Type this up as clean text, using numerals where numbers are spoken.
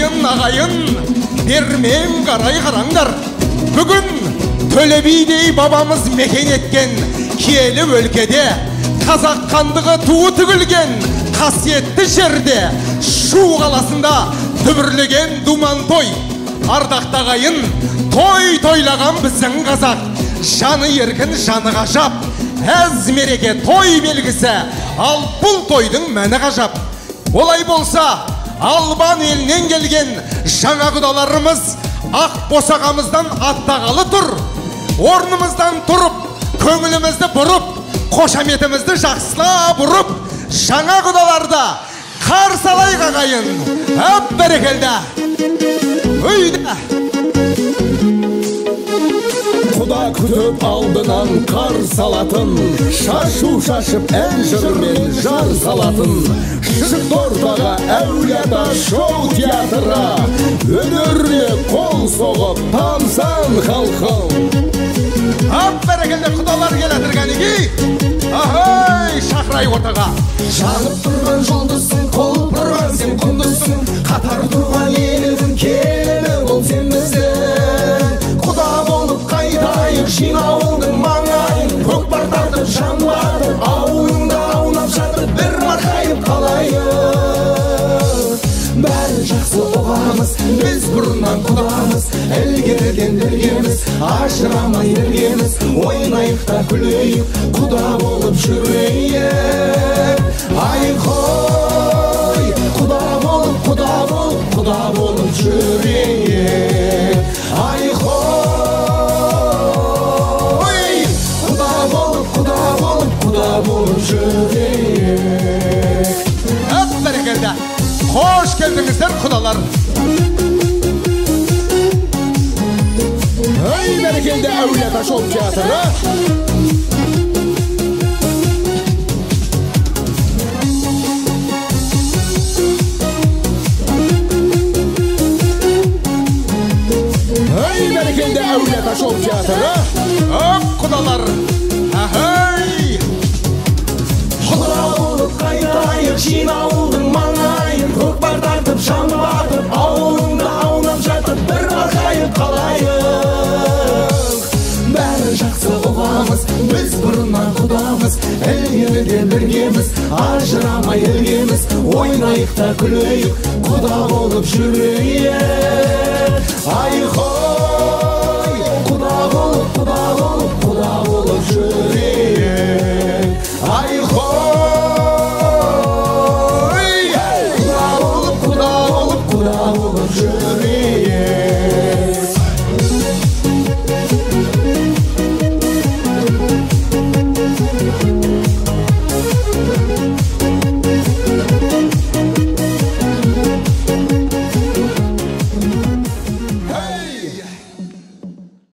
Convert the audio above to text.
ағайын, бермен қарай қараңдар. Бүгін Төле бидей бабамыз мекен еткен киелі өлкеде, қазақ хандығы туы тігілген қасиетті жерде, Шу қаласында дүбірлеген думан той. Ардақты ағайын, той тойлаған біздің қазақ, жаны еркін, жаны ғажап. Әз мереке той белгісі, ал бұл тойдың мәні ғажап. Олай болса, Албан елінен келген жаңа құдаларымыз ақ босағамыздан аттағалы тұр. Орнымыздан тұрып, көңілімізді бұрып, қошаметімізді жақсылап ұрып, жаңа құдаларда қарсы алайық ағайын. Әп бәрекелді. Өйді. Құда күтіп алдынан қар салатын, шашу шашып ән жырмен жар салатын, шықты ортаға әулиеата шоу театры, өнеріне қол соғып тамсан халқым. Ап бәрекелді құдалар келетірген еге, ахай шақырай ортаға. Жанып тұрған жұлдызсың, құлпырған сен құндызсың, қатар тұрған елдің келіні бол сен біздің. Құда болып қайтайық жинауылдың маңайын, көкпар тартып жан батып, ауылыңда аунап жатып бір марқайып қалайық. Бәрі жақсы оғамыз, біз бұрыннан құдамыз, ілгеріден біргеміз, ажырамай іргеміз, ойнайық та күлейік, құда болып жүрейік. Ай қой, құда болып, құда болып, құда болып жүрейік. Ай қой, құда болып, құда болып, құда болып жүрейік. Әп бәрекелді. Hoş geldinizler kudalar. Ey berekelde Əvliyaata Şov Teatrı. Ey berekelde Əvliyaata Şov Teatrı. Hop kudalar. Ahey. Құда болып қайтайық жинауылдың маңайын, көкпар тартып жан батып, ауылыңда аунап жатып бір марқайып қалайық. Бәрі жақсы ұғамыз, біз бұрыннан құдамыз, ілгеріде біргеміз, ажырамай іргеміз, ойнайық та күлейік, құда болып жүрейік.